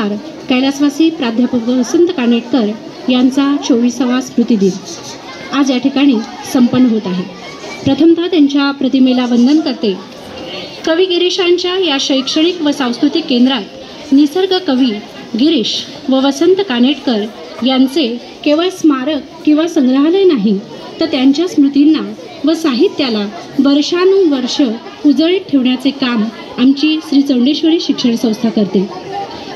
नाटककार कैलासवासी प्राध्यापक वसंत कानेटकर यांचा 24वा स्मृतिदिन आज या ठिकाणी संपन्न होत आहे. प्रथमतः त्यांच्या प्रतिमेला वंदन करते. कवी गिरीशांच्या या शैक्षणिक व सांस्कृतिक केंद्रात निसर्ग कवी गिरीश व वसंत कानेटकर यांचे केवळ स्मारक किंवा संग्रहालय नाही, तर त्यांच्या स्मृतींना व साहित्याला वर्षानुवर्ष उजळीत ठेवण्याचे काम आमची श्री चौंडेश्वरी शिक्षण संस्था करते.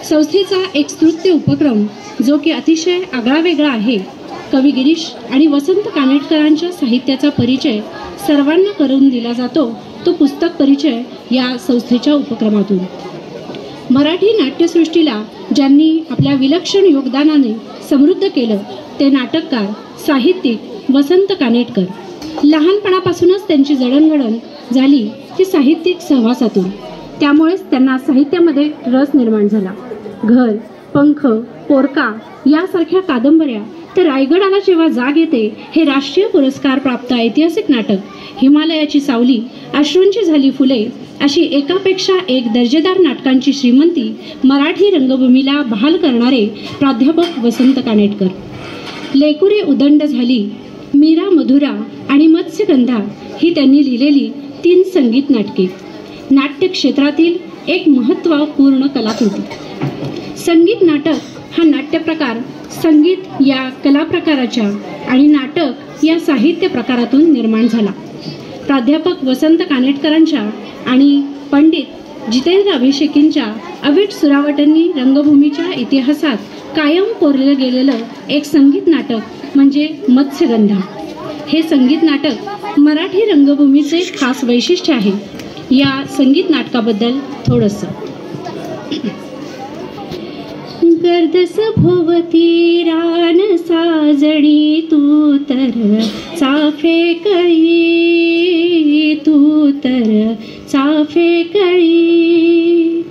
संस्थेचा एक स्तुत्य उपक्रम जो की अतिशय आगळावेगळा आहे. कवी गिरीश आणि वसंत कानेटकरांच्या साहित्याचा परिचय सर्वांना करून दिला जातो, तो पुस्तक परिचय या संस्थेच्या उपक्रमातून. मराठी नाट्यसृष्टीला ज्यांनी आपल्या विलक्षण योगदानाने समृद्ध केलं ते नाटककार साहित्यिक वसंत कानेटकर. लहानपणापासूनच त्यांची जडणघडण झाली ती साहित्यिक सहवासातून. त्यामुळेच त्यांना साहित्यामध्ये रस निर्माण झाला. घर, पंख, पोरका यासारख्या कादंबऱ्या, तर रायगडाला जेव्हा जाग येते हे राष्ट्रीय पुरस्कार प्राप्त ऐतिहासिक नाटक, हिमालयाची सावली, अश्रूंची झाली फुले अशी एकापेक्षा एक दर्जेदार नाटकांची श्रीमंती मराठी रंगभूमीला बहाल करणारे प्राध्यापक वसंत कानेटकर. लेकुरी उदंड झाली, मीरा मधुरा आणि मत्स्यगंधा ही त्यांनी लिहिलेली 3 संगीत नाटके. नाट्य क्षेत्रातील एक महत्त्वपूर्ण कलाकृती. संगीत नाटक हा नाट्यप्रकार संगीत या कलाप्रकाराच्या आणि नाटक या साहित्य प्रकारातून निर्माण झाला. प्राध्यापक वसंत कानेटकरांच्या आणि पंडित जितेंद्र अभिषेकींच्या अवीट सुरावटांनी रंगभूमीच्या इतिहासात कायम कोरलं गेलेलं एक संगीत नाटक म्हणजे मत्स्यगंधा. हे संगीत नाटक मराठी रंगभूमीचे खास वैशिष्ट्य आहे. या संगीत नाटकाबद्दल थोडंसं. गर्दस भोवती रान साजणी तू तर चाफे कळी, तू तर चाफे कळी.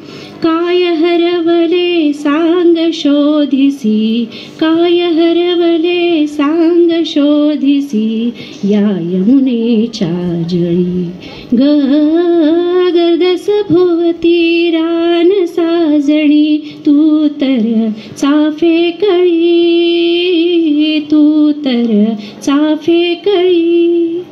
काय हरवले सांग शोधिसी, काय हरवले सांग शोधिसी या यमुनेच्या जळी. गर्दस भोवती रान साजणी तू तर चाफे कळी, तू तर चाफे कळी.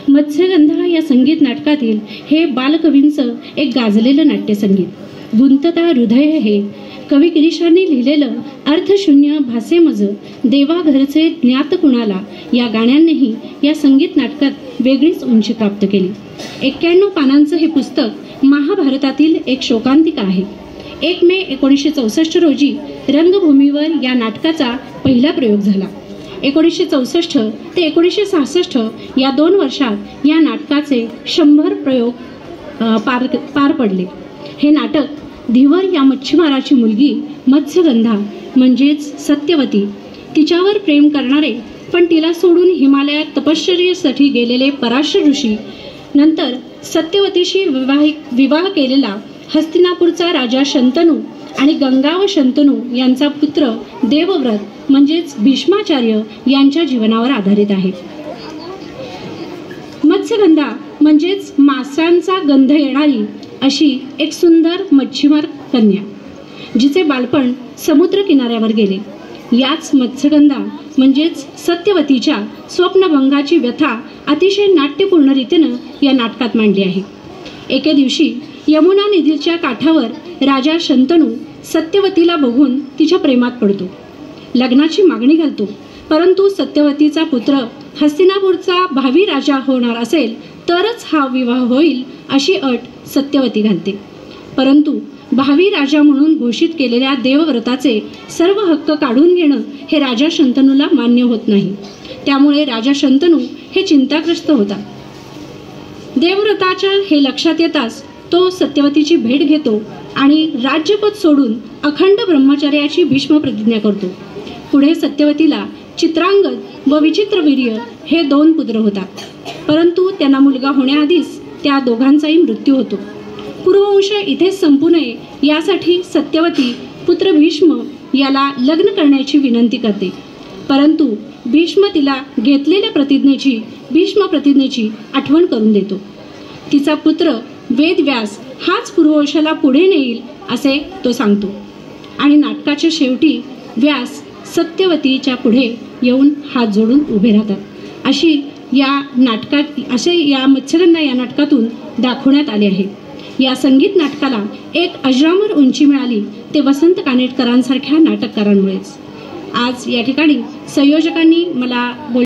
मत्स्यगंधा या संगीत नाटकातील हे बालकवींचं एक गाजलेलं नाट्यसंगीत. गुंतता हृदय हे कवी गिरीशांनी लिहिलेलं अर्थशून्य भासे मज देवा घरचे ज्ञात कुणाला या गाण्यांनीही या संगीत नाटकात वेगळीच उंची प्राप्त केली. 91 पानांचं हे पुस्तक महाभारतातील एक शोकांतिका आहे. 1 मे 1964 रोजी रंगभूमीवर या नाटकाचा पहिला प्रयोग झाला. 1964 ते 1966 या 2 वर्षात या नाटकाचे 100 प्रयोग पार पडले. हे नाटक धीवर या मच्छीमाराची मुलगी मत्स्यगंधा म्हणजेच सत्यवती, तिच्यावर प्रेम करणारे पण तिला सोडून हिमालयात तपश्चर्येसाठी गेलेले पराशर ऋषी, नंतर सत्यवतीशी विवाह केलेला हस्तिनापूरचा राजा शंतनू आणि गंगा व शंतनू यांचा पुत्र देवव्रत म्हणजेच भीष्माचार्य यांच्या जीवनावर आधारित आहे. मत्स्यगंधा म्हणजेच माशांचा गंध येणारी अशी एक सुंदर मच्छीमार कन्या, जिचे बालपण समुद्र किनाऱ्यावर गेले. याच मत्स्यगंधा म्हणजेच सत्यवतीच्या स्वप्नभंगाची व्यथा अतिशय नाट्यपूर्ण रीतीनं या नाटकात मांडली आहे. एके दिवशी यमुना नदीच्या काठावर राजा शंतनू सत्यवतीला बघून तिच्या प्रेमात पडतो. लग्नाची मागणी घालतो, परंतु सत्यवतीचा पुत्र हस्तिनापूरचा भावी राजा होणार असेल तरच हा विवाह होईल अशी अट सत्यवती घालते. परंतु भावी राजा म्हणून घोषित केलेल्या देवव्रताचे सर्व हक्क काढून घेणं हे राजा शंतनूला मान्य होत नाही. त्यामुळे राजा शंतनू हे चिंताग्रस्त होता. देवव्रताच्या हे लक्षात येताच तो सत्यवतीची भेट घेतो आणि राज्यपद सोडून अखंड ब्रह्मचर्याची भीष्म प्रतिज्ञा करतो. पुढे सत्यवतीला चित्रांगद व विचित्रवीर्य हे 2 पुत्र होतात, परंतु त्यांना मुलगा होण्याआधीच त्या दोघांचाही मृत्यू होतो. पूर्ववंश इथेच संपू नये यासाठी सत्यवती पुत्र भीष्म याला लग्न करण्याची विनंती करते, परंतु भीष्म तिला घेतलेल्या भीष्म प्रतिज्ञेची आठवण करून देतो. तिचा पुत्र वेदव्यास हाच पूर्ववंशाला पुढे नेईल असे तो सांगतो. आणि नाटकाच्या शेवटी व्यास सत्यवतीच्या पुढे येऊन हात जोडून उभे राहतात असे या मत्स्यगंधा या नाटकातून दाखवण्यात आले आहे. या संगीत नाटकाला एक अजरामर उंची मिळाली ते वसंत कानेटकरांसारख्या नाटककारांमुळेच. आज या ठिकाणी संयोजकांनी मला